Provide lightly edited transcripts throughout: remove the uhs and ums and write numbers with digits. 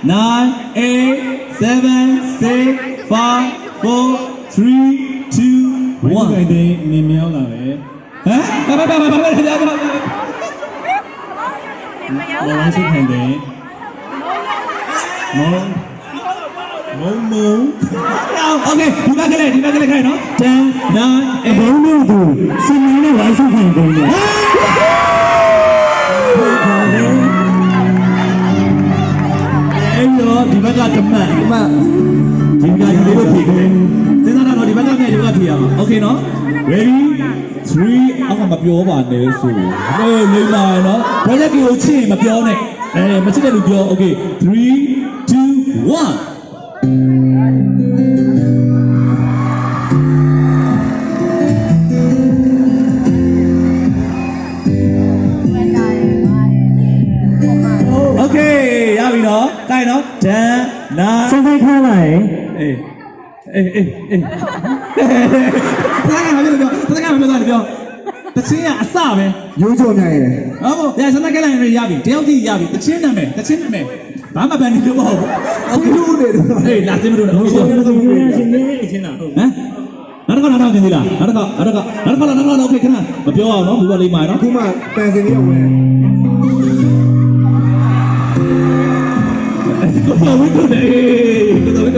9, 8, 7, 6, 5, 4, 3, 2, 1. 1နေမြောင်းလာပဲ ဟမ်ဘာဘာဘာဘာဘာဘာဘာ ဘာလို့ဆက်ထိုင်တယ်မောင်โอเคဒီဘက်ကလေးခိုင်းနော်10 9 အဘုံတို့သူစင်မနဲ့ဝိုင်းဆက်ထိုင်တယ်အဲ့တော့ဒီဘက်ကတမတ်ဒီကဒီလိုဖြေခဲ့စဉ်းစားတော့ဒီဘက်ကနဲ့ဒီဘက်ကဖြေရမှာโอเคနော် ready 3အောက်ကမပြောပါနဲ့ဆိုလိမ့်လာနော် project ကိုချစ်မပြောနဲ့မချစ်တဲ့လူပြောโอเค3 2 1โอเคရပြီနော်တိုင်နော်10 9 ဆက်ဆက်ခိုင်းလိုက်အေးစကားမပြောပြောတချင်းကအစပဲ ရိုးချိုနိုင်တယ် ဟုတ်ပါဗျာစနက်ကလည်းရပြီတယောက်ကြည့်ရပြီတချင်းနာမည်ဘာမှပန်နေလို့မဟုတ်ဘူး အခုလူနေတော့ ဟေးလာစင်းမလို့ဟုတ်ရှင်နေအချင်းတာဟုတ်ဟမ်နောက်တစ်ခါလားနောက်โอเคခဏမပြောအောင်နော်ဘူးကလေးမှာနော် အခုမှတန်စင်လေးရောက်ဝင် ကိုဝိတုတယ်โอเค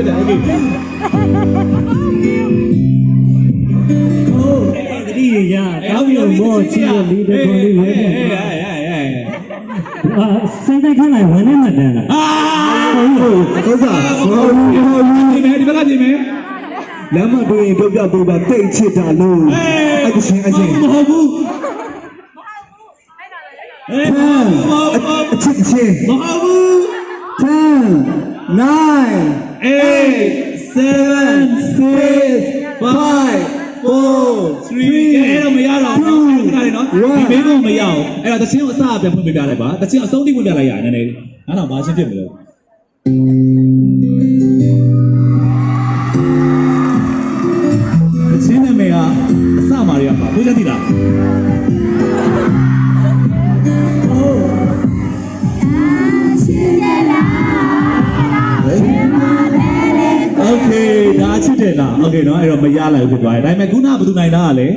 တတိယတောင်းလို့မောချီလီတဲ့ကိုလေးဝဲဆက်ဆက်ခိုင်းလိုက်ဝင်နေမှတန်းလား ဟုတ်စားဘောဒီဘက်ကကြည့်မယ် လမ်းမတွေ့ရင်ပြောပြပါတိတ်ချစ်တာလို့အချင်းမဟုတ်ဘူးအချစ်မဟုတ်ဘူး 10 9 8 7 6 5 4 3အဲ့တော့မရတော့ဘူးခဏလေးနော်ဒီမေးဖို့မရအောင်အဲ့တော့တချင်းကိုအစအပြန်ဖွင့်ပြလိုက်ပါတချင်းအဆုံးထိဖွင့်ပြလိုက်ရတယ်နည်းနည်းအဲ့တော့ဘာချင်းဖြစ်မလို့တချင်းနာမည်ကအစမှာတွေကပါဘုရားတိလားโอเคဒါချစ်တယ်လားโอเคเนาะအဲ့တော့မရလိုက်ဘူးဖြစ်သွားတယ်ဒါပေမဲ့ခုနကဘယ်သူနိုင်တာကလဲ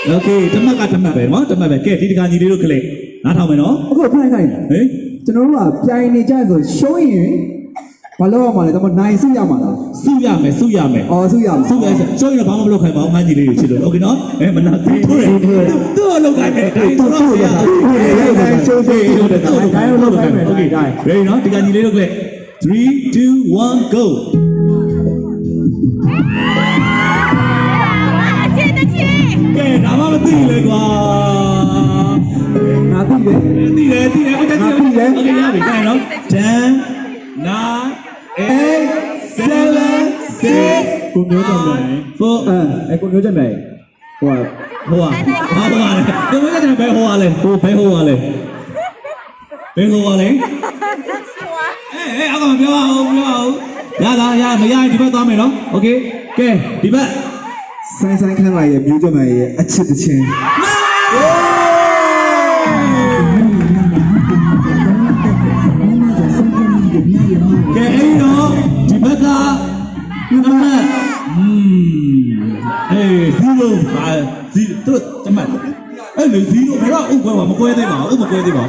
โอเคတမတ်ပဲเนาะတမတ်ပဲကဲဒီတကာညီလေးတို့ကလေးနားထောင်မယ်เนาะ အခုခိုင်းဟင်ကျွန်တော်တို့ကပြိုင်နေကြဆိုရှုံးရင်ဘာလို့ရမှာလဲတော့နိုင်စုရမှာလား စုရမယ်စုရမယ်စုရရှုံးရင်ဘာမှမလုပ်ခိုင်းပါဘူးငါညီလေးတွေချစ်လို့โอเคเนาะမနာသေးဘူးသူ့လောက်ခိုင်းတယ်သူ့လောက်ရရှုံးစေလို့တဲ့တိုင်းလောက်ခိုင်းမယ်โอเคတိုင်း ready เนาะဒီကညီလေးတို့ကလေး3 2 1 go ကဲဒါမှမသိလေကွာ ငါသိတယ် သိတယ်โอเคရပြီကဲနော်10 9 8 7 6 ကိုမျိုးတော့မယ် 4ကိုမျိုးချက်မယ်ဟိုဘာလဲကိုမျိုးချက်ဘယ်ဟိုရလဲဘယ်ဟိုရလဲအောက်ကမပြောအောင်ရမရဒီဘက်သွားမယ်နော်โอเคကဲဒီဘက်ဆိုင်ခန်းလိုက်ရဲ့မျိုးချက်မယ်ရဲ့အချစ်တချင်းကဲအဲ့တော့ဒီဘက်ကနမဇီရိုပါဇီတို့တမတ်အဲ့လေဇီရိုဘယ်တော့ဥကွဲပါမကွဲသေးပါဘူးโ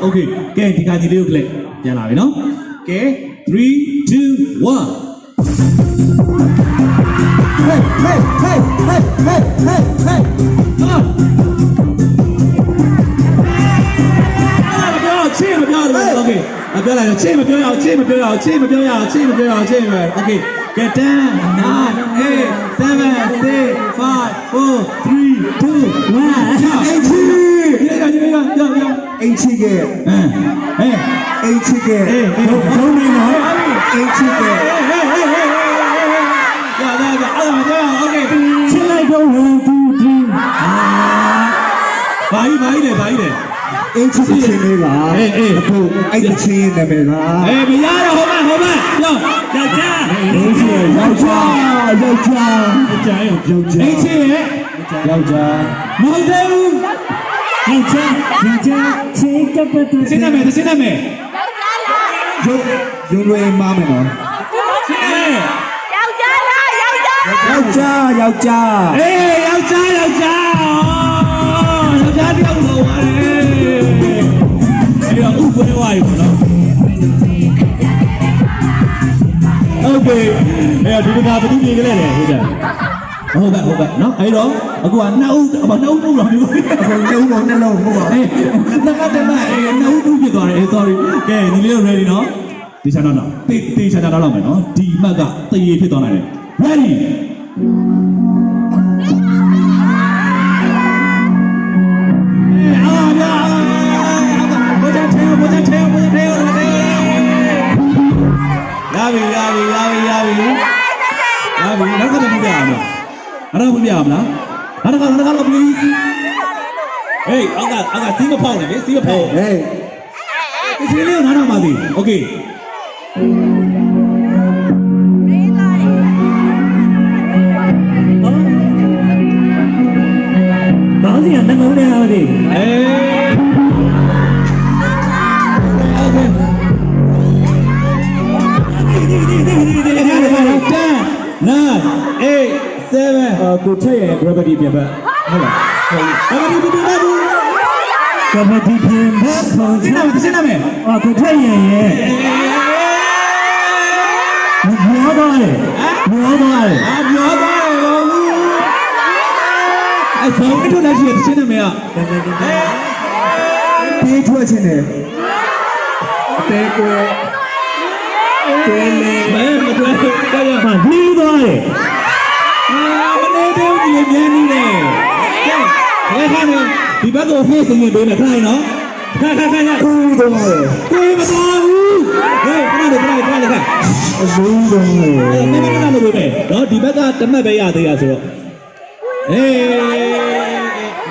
อเคကဲဒီခါကြီးလေးကိုကလစ်ပြန်လာပြီနော်ကဲ3 2 1 ချင်းမပြောရဘူးโอเคပြောလိုက်တော့ချင်းမပြောရအောင်โอเคကဲ10 9 8 7 6 5 4 3 2 1အင်ချီကဲဘုံနေနော်အင်ချီကဲရအဲ့မပြောရအောင်โอเค ချစ်လိုက်တော့1 2 3ဘာကြီးလဲအင်ချီချင်းလေးပါအခုအဲ့ဒီချင်းနာမည်လားမရတော့ဟိုမှာပြောယောက်ျားအင်ချီရဲ့ယောက်ျားမဟုတ်သေးဘူး ယောက်ျားချစ်ကပ်ပတ်ချင်းနာမည် ရုံလွယ်မားမယ်နော် ယောက်ျားလားယောက်ျားလား ယောက်ျားယောက်ျား အေးယောက်ျားယောက်ျားယောက်ျားတယောက်ဆိုပါလေအဲ့တော့ဥပွဲဝါရီပေါ့နော်โอเคအဲ့တော့ဒီကဘာတူပြေကြလဲလေဟုတ်ကြဟုတ်ကဲ့နော်အဲ့တော့အခုကနှစ်ဦးတူတော့ဒီလို အခုလုံးလုံးနှလုံးဟုတ်ပါ အေးနှစ်ကတည်းကနှစ်ဦးတူဖြစ်သွားတယ် sorry ကဲဒီလေး ready နော်ဒီချာတော့တေးချာတော့လောက်မယ်နော်ဒီမှတ်ကတရေဖြစ်သွားနိုင်တယ် ready ရပြီနောက်တစ်ခါပြပြအောင်လားအဲ့ဒါပြပြအောင်လားနောက်တစ်ခါတော့ please ဟေးအောက်ကစီးမဖောက်နဲ့လေစီးမဖောက် ဟေး ဒီချင်းလေးကိုနားထောင်ပါသေး okay ဘာစီကနှလုံးထဲအားလေး အေး ကိုထက်ရဲ့ gravity ပြန်ပတ်ဟုတ်လားဟုတ် ကမ္ဘာဒီပြင်ဘက်ခေါ် ဒီနာမည် ကိုထက်ရဲ့မောတော့လေမောတော့လေ ပြောသွားတယ်လို့အဲ့ဆောင်းထုတ်လိုက်ရှိတဲ့ချင်းနာမည်က ပြေးထွက်ခြင်းနဲ့တဲကွယ်တဲလေ မတွေ့ကြရ ဟာနှီးသွားတယ် မနေသေးဘူးဒီမြန်နေတယ်ကဲခါနေဒီဘက်ကိုဖေးစင်ရင်ပေးမယ်ခိုင်းနော်ခါကိုတော့ ကိုမတော်ဘူးဟေးခဏလေးအစိုးရတော့ မင်းကလည်းလုပ်ပေးမယ်နော်ဒီဘက်ကတမက်ပဲရသေးရဆိုတော့ဟေး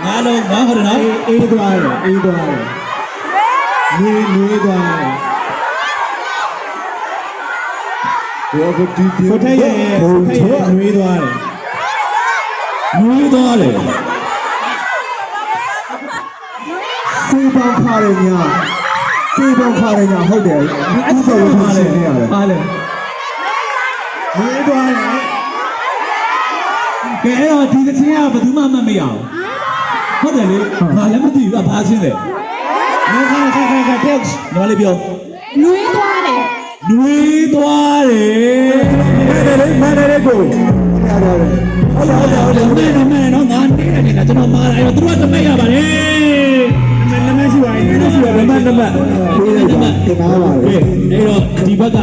ငါလုံးငါဟုတ်တယ်နော် အေးသွားတယ်နွေးသွားတယ်ကိုဒီပြေး ကိုထက်ရဲ့ ကိုထက်ရဲ့နွေးသွားတယ် မွေးသွားတယ် စေးပေါင်းခါရညာဟုတ်တယ်အခုဆိုရင်ပါလေရတယ် ပါလေ နွေးသွားတယ် ကဲအဲ့တော့ဒီတစ်ချင်းကဘယ်သူမှမရအောင်ဟုတ်တယ်လေငါလည်းမသိဘူးဘာချင်းလဲငါခါတဲ့ငါလည်းပြော နွေးသွားတယ် နွေးသွားတယ် မန္တလေးကိုရတယ်ဟုတ်တယ် မဲနော်ငါနေတာကျွန်တော်မာလာအဲ့တော့သူကတမက်ရပါလေ နမရှိပါရင်နမရှိပါဘူးနမပေးလိုက်ပါတင်ပါပါလေ အဲ့တော့ဒီဘက်က